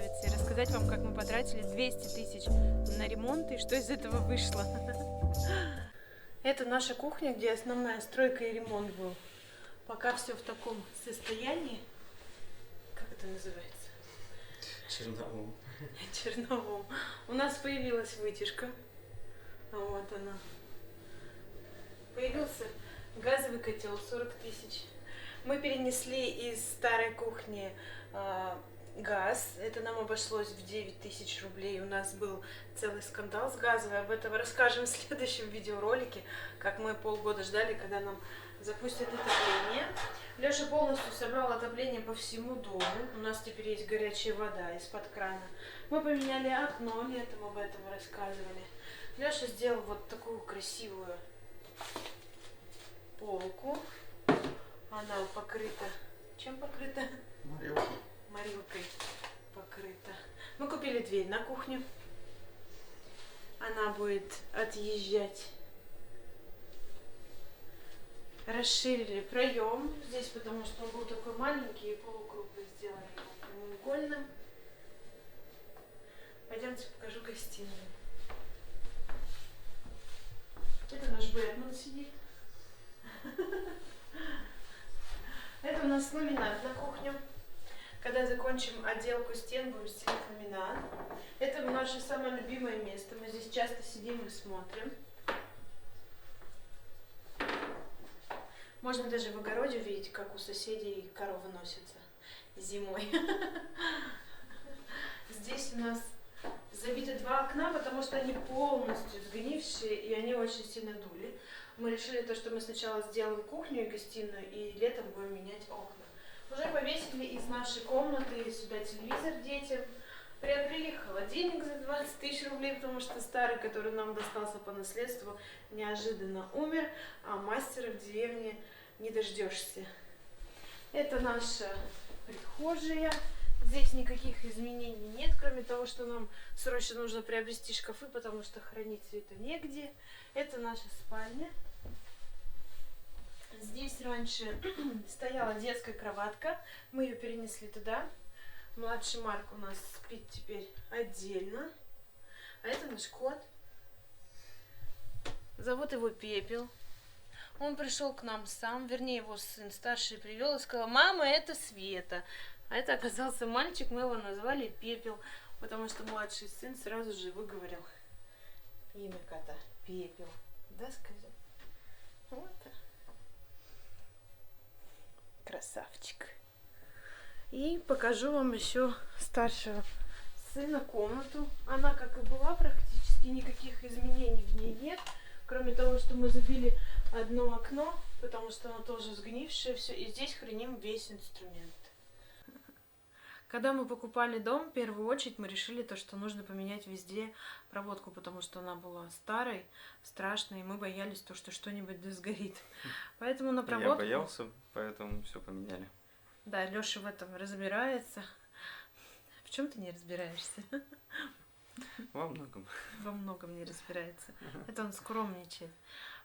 расслабиться и рассказать вам, как мы потратили 200 тысяч на ремонт и что из этого вышло. Это наша кухня, где основная стройка и ремонт был. Пока все в таком состоянии. Как это называется? Черновом. Черновом. У нас появилась вытяжка. Вот она. Появился газовый котел 40 тысяч. Мы перенесли из старой кухни газ. Это нам обошлось в 9 тысяч рублей. У нас был целый скандал с газовой. Об этом расскажем в следующем видеоролике, как мы полгода ждали, когда нам запустят отопление. Леша полностью собрал отопление по всему дому. У нас теперь есть горячая вода из-под крана. Мы поменяли окно, летом об этом рассказывали. Леша сделал вот такую красивую полку. Она покрыта... Чем покрыта? Морилкой. Морилкой покрыта. Мы купили дверь на кухню. Она будет отъезжать. Расширили проем здесь, потому что он был такой маленький, и полукруглый сделали его прямоугольным. Пойдемте покажу гостиную. Это наш Бэтмен сидит. Это у нас ламинат на кухню. Когда закончим отделку стен, будем стелить ламинат. Это наше самое любимое место. Мы здесь часто сидим и смотрим. Можно даже в огороде увидеть, как у соседей коровы носятся зимой. Здесь у нас забиты два окна, потому что они полностью сгнившие, и они очень сильно дули. Мы решили то, что мы сначала сделаем кухню и гостиную, и летом будем менять окна. Уже повесили из нашей комнаты сюда телевизор детям. Приобрели холодильник за 20 тысяч рублей, потому что старый, который нам достался по наследству, неожиданно умер, а мастера в деревне не дождешься. Это наша прихожая. Здесь никаких изменений нет, кроме того, что нам срочно нужно приобрести шкафы, потому что хранить все это негде. Это наша спальня. Здесь раньше стояла детская кроватка, мы ее перенесли туда. Младший Марк у нас спит теперь отдельно. А это наш кот. Зовут его Пепел. Он пришел к нам сам, вернее, его сын старший привел и сказал: мама, это Света. А это оказался мальчик, мы его назвали Пепел, потому что младший сын сразу же выговорил имя кота. Пепел. Да, скажи? Вот. Красавчик. И покажу вам еще старшего сына комнату. Она как и была, практически никаких изменений в ней нет. Кроме того, что мы забили одно окно, потому что оно тоже сгнившее все. И здесь храним весь инструмент. Когда мы покупали дом, в первую очередь мы решили то, что нужно поменять везде проводку, потому что она была старой, страшной, и мы боялись то, что что-нибудь да сгорит. Поэтому на проводку... Я боялся, поэтому все поменяли. Да, Леша в этом разбирается. В чем ты не разбираешься? Во многом. Во многом не разбирается. Это он скромничает.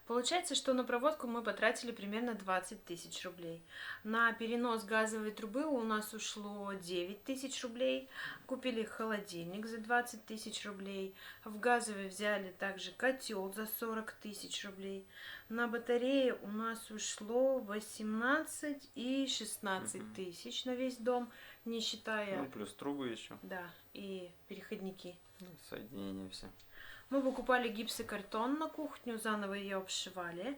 Получается, что на проводку мы потратили примерно 20 тысяч рублей. На перенос газовой трубы у нас ушло 9 тысяч рублей. Купили холодильник за 20 тысяч рублей. В газовой взяли также котел за 40 тысяч рублей. На батарее у нас ушло 18 и 16 тысяч на весь дом, не считая... Ну, плюс трубы еще. Да, и переходники. Соединения все. Мы покупали гипсокартон на кухню, заново ее обшивали.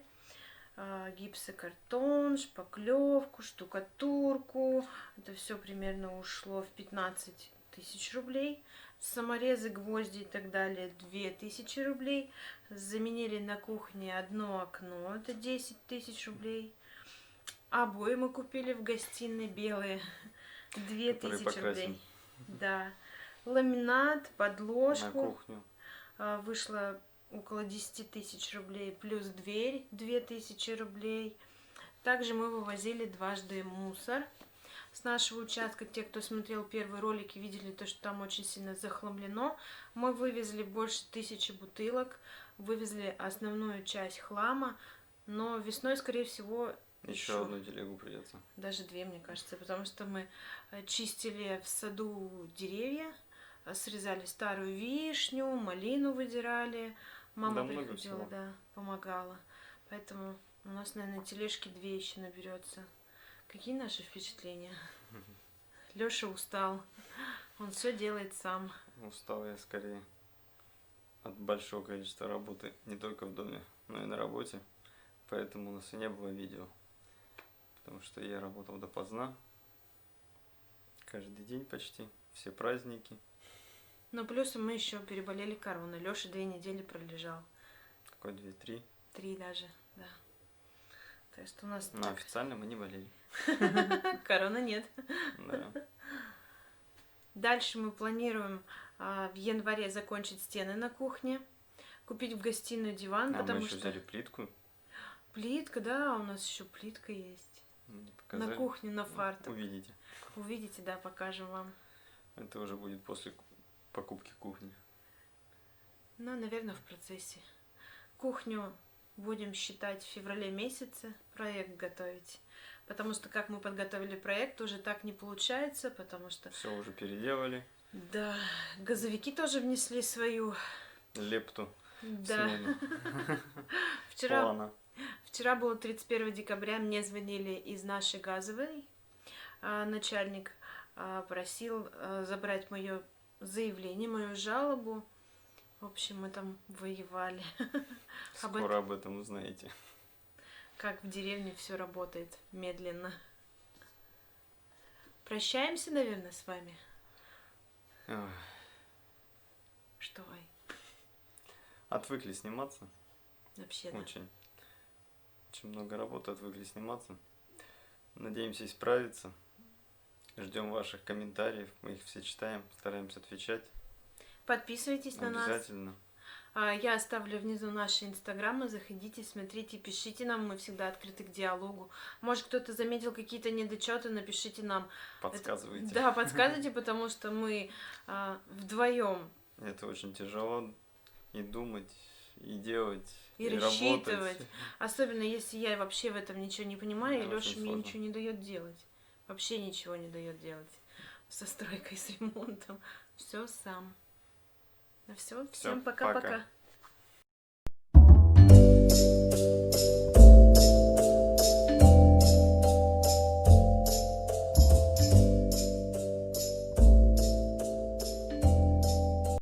Гипсокартон, шпаклевку, штукатурку. Это все примерно ушло в 15 тысяч рублей. Саморезы, гвозди и так далее 2000 рублей. Заменили на кухне одно окно, это 10 тысяч рублей. Обои мы купили в гостиной белые, 2000 рублей. Да. Ламинат, подложку. На кухню. Вышло около 10 тысяч рублей, плюс дверь 2000 рублей. Также мы вывозили дважды мусор с нашего участка. Те, кто смотрел первые ролики, видели то, что там очень сильно захламлено. Мы вывезли больше 1000 бутылок, вывезли основную часть хлама, но весной, скорее всего, Еще Ещё. одну телегу придется. Даже две, мне кажется, потому что мы чистили в саду деревья, срезали старую вишню, малину выдирали. Мама Да, много приходила, всего. да, помогала. Поэтому у нас, наверное, тележки две еще наберется. Какие наши впечатления? Лёша устал. Он все делает сам. Устал я скорее от большого количества работы не только в доме, но и на работе. Поэтому у нас и не было видео. Потому что я работал допоздна. Каждый день почти. Все праздники. Но плюсом мы еще переболели короной. Лёша 2 недели пролежал. Какой 2-3. 3 даже, да. То есть у нас Но официально мы не болели. корона нет. Да. Дальше мы планируем в январе закончить стены на кухне, купить в гостиную диван, А мы потому еще что взяли плитку. плитка, да, у нас еще плитка есть. Не показали. На кухне, на фартук. Увидите. Увидите, да, покажем вам. Это уже будет после покупки кухни. Ну, наверное, в процессе. Кухню будем считать в феврале месяце, проект готовить. Потому что как мы подготовили проект, уже так не получается, потому что... Все уже переделали. Да, газовики тоже внесли свою... Лепту. Да. Смену. Вчера Плана. Вчера было 31 декабря, мне звонили из нашей газовой. Начальник просил забрать мое заявление, мою жалобу. В общем, мы там воевали. Скоро об этом узнаете. Как в деревне все работает медленно. Прощаемся, наверное, с вами. Ой. Что, Ай? Отвыкли сниматься. Вообще, да. Очень. Очень много работы, отвыкли сниматься. Надеемся исправиться. Ждем ваших комментариев. Мы их все читаем, стараемся отвечать. Подписывайтесь на нас. Обязательно. Я оставлю внизу наши инстаграмы, заходите, смотрите, пишите нам, мы всегда открыты к диалогу. Может, кто-то заметил какие-то недочеты, напишите нам. Подсказывайте. Да, подсказывайте, потому что мы вдвоем. Это очень тяжело и думать, и делать, И работать. рассчитывать. Особенно если я вообще в этом ничего не понимаю, Да, и Леша очень мне сложно. ничего не дает делать. Вообще ничего не дает делать. Со стройкой, с ремонтом. Все сам. Ну все, всем Всё, пока-пока. пока.